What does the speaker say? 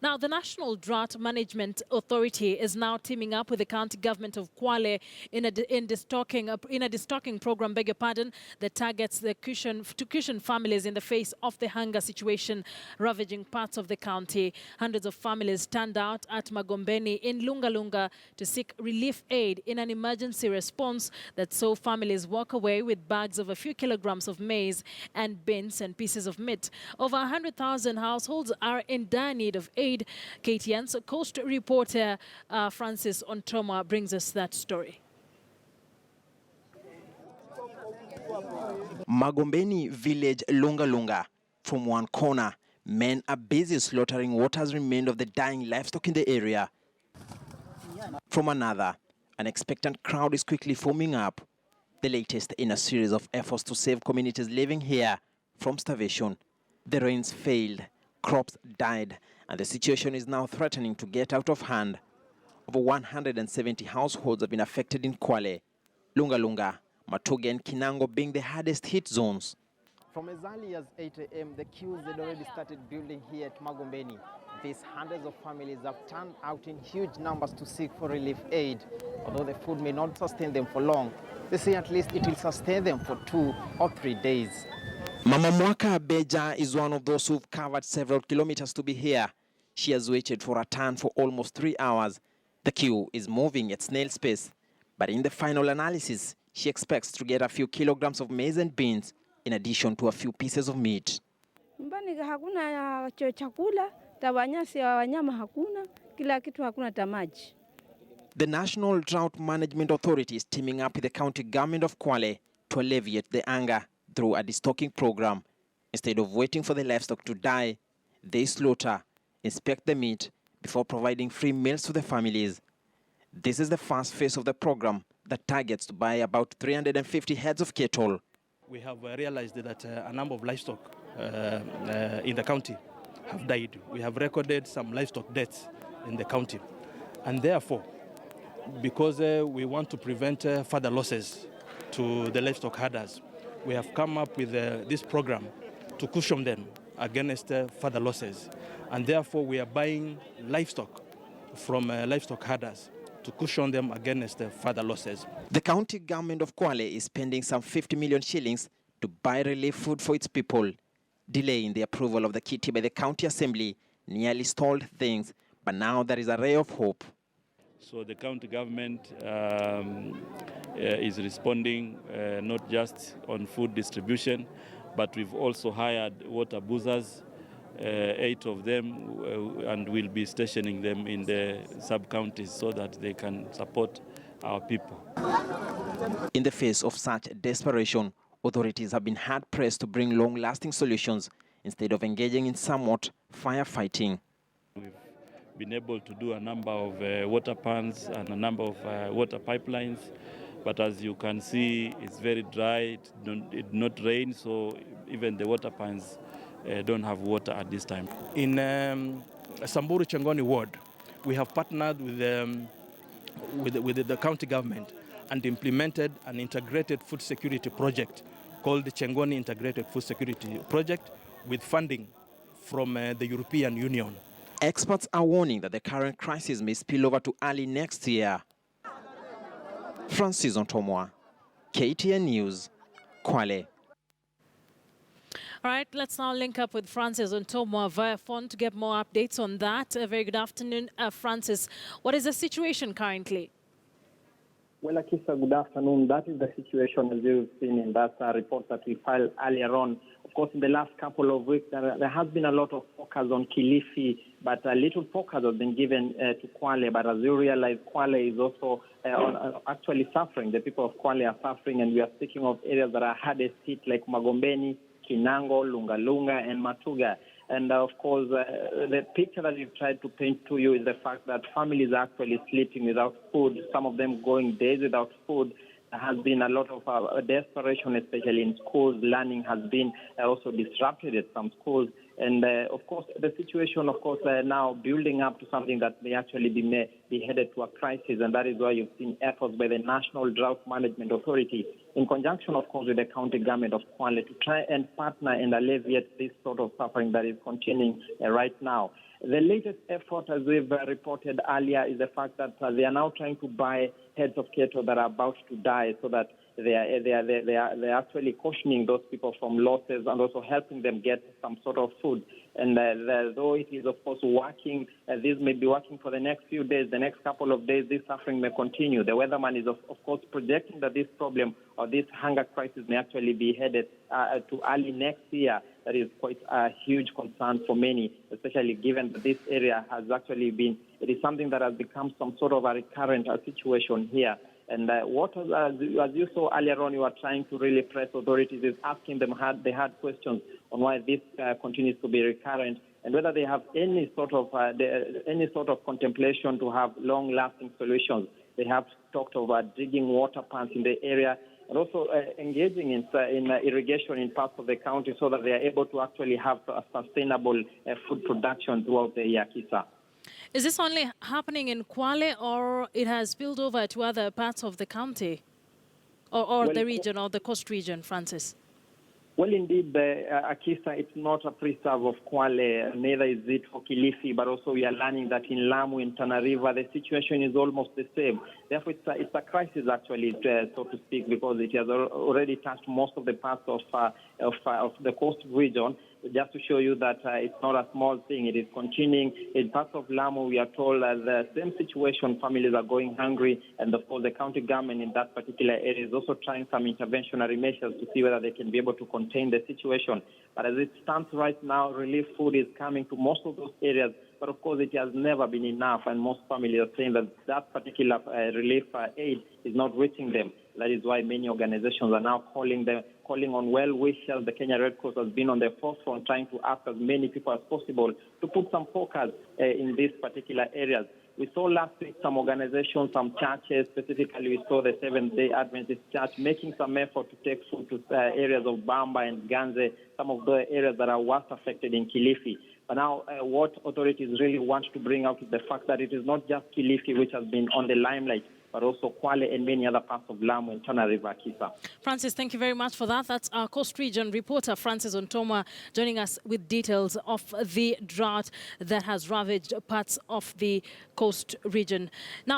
Now, the National Drought Management Authority is now teaming up with the county government of Kwale in a destocking program, beg your pardon, that targets the cushion families in the face of the hunger situation ravaging parts of the county. Hundreds of families turned out at Magombeni in Lunga Lunga to seek relief aid in an emergency response that saw families walk away with bags of a few kilograms of maize and beans and pieces of meat. Over 100,000 households are in dire need of aid. KTN's Coast reporter Francis Ontoma brings us that story. Magombeni village, Lunga Lunga. From one corner, men are busy slaughtering what has remained of the dying livestock in the area. From another, an expectant crowd is quickly forming up, the latest in a series of efforts to save communities living here from starvation. The rains failed, crops died, and the situation is now threatening to get out of hand. Over 170 households have been affected in Kwale, Lunga Lunga, Matuga and Kinango being the hardest hit zones. From as early as 8 a.m., the queues had already started building here at Magombeni. These hundreds of families have turned out in huge numbers to seek for relief aid. Although the food may not sustain them for long, they say at least it will sustain them for 2 or 3 days. Mama Mwaka Beja is one of those who've covered several kilometers to be here. She has waited for a turn for almost 3 hours. The queue is moving at snail's pace, but in the final analysis, she expects to get a few kilograms of maize and beans, in addition to a few pieces of meat. The National Drought Management Authority is teaming up with the county government of Kwale to alleviate the anger through a destocking program. Instead of waiting for the livestock to die, they slaughter, inspect the meat before providing free meals to the families. This is the first phase of the program that targets to buy about 350 heads of cattle. We have realized that a number of livestock in the county have died. We have recorded some livestock deaths in the county. And therefore, because we want to prevent further losses to the livestock herders, we have come up with this program to cushion them against further losses. And therefore, we are buying livestock from livestock herders to cushion them against further losses. The county government of Kwale is spending some 50 million shillings to buy relief food for its people. Delaying the approval of the kitty by the county assembly nearly stalled things, but now there is a ray of hope. So the county government is responding not just on food distribution, but we've also hired water boozers, 8 of them, and we'll be stationing them in the sub-counties so that they can support our people. In the face of such desperation, authorities have been hard-pressed to bring long-lasting solutions instead of engaging in somewhat firefighting. We've been able to do a number of water pans and a number of water pipelines, but as you can see, it's very dry, it did not rain, so even the water pans don't have water at this time. In Samburu Chengoni ward, we have partnered with the county government and implemented an integrated food security project called the Chengoni Integrated Food Security Project with funding from the European Union. Experts are warning that the current crisis may spill over to early next year. Francis Ontoma, KTN News, Kwale. All right, let's now link up with Francis Ontoma via phone to get more updates on that. A very good afternoon, Francis. What is the situation currently? Well, Akisa, good afternoon. That is the situation as you've seen in that report that we filed earlier on. Of course, in the last couple of weeks, there has been a lot of focus on Kilifi, but a little focus has been given to Kwale. But as you realize, Kwale is also actually suffering. The people of Kwale are suffering, and we are speaking of areas that are hardest hit, like Magombeni, Kinango, Lunga Lunga, and Matuga. And of course, the picture that we've tried to paint to you is the fact that families are actually sleeping without food, some of them going days without food. There has been a lot of desperation, especially in schools. Learning has been also disrupted at some schools. And of course, the situation, of course, now building up to something that may actually be headed to a crisis. And that is why you've seen efforts by the National Drought Management Authority, in conjunction, of course, with the county government of Kwale, to try and partner and alleviate this sort of suffering that is continuing right now. The latest effort, as we've reported earlier, is the fact that they are now trying to buy heads of cattle that are about to die, so that they are actually cautioning those people from losses and also helping them get some sort of food. And though it is, of course, working, this may be working for the next few days, the next couple of days, this suffering may continue. The weatherman is, of course, projecting that this problem or this hunger crisis may actually be headed to early next year. That is quite a huge concern for many, especially given that this area has actually been, it is something that has become some sort of a recurrent situation here. And as you saw earlier on, you are trying to really press authorities, is asking them the hard questions on why this continues to be recurrent, and whether they have any sort of contemplation to have long-lasting solutions. They have talked about digging water ponds in the area, and also engaging in irrigation in parts of the county, so that they are able to actually have a sustainable food production throughout the year, Kisa. Is this only happening in Kwale, or it has spilled over to other parts of the county or the region, or the coast region, Francis? Well, indeed, Akisa, it's not a preserve of Kwale, neither is it for Kilifi, but also we are learning that in Lamu, in Tana River, the situation is almost the same. Therefore, it's a crisis, actually, so to speak, because it has already touched most of the parts of the coast region. Just to show you that it's not a small thing, it is continuing. In parts of Lamu, we are told the same situation, families are going hungry, and of course the county government in that particular area is also trying some interventionary measures to see whether they can be able to contain the situation. But as it stands right now, relief food is coming to most of those areas, but of course it has never been enough, and most families are saying that that particular relief aid is not reaching them. That is why many organizations are now calling on well-wishers. The Kenya Red Cross has been on the forefront, trying to ask as many people as possible to put some focus in these particular areas. We saw last week some organizations, some churches, specifically we saw the Seventh-day Adventist Church making some effort to take food to areas of Bamba and Ganze, some of the areas that are worst affected in Kilifi. But now what authorities really want to bring out is the fact that it is not just Kilifi which has been on the limelight, but also Kwale and many other parts of Lamu and Tana River, Kisa. Francis, thank you very much for that. That's our Coast Region reporter, Francis Ontoma, joining us with details of the drought that has ravaged parts of the Coast Region. Now,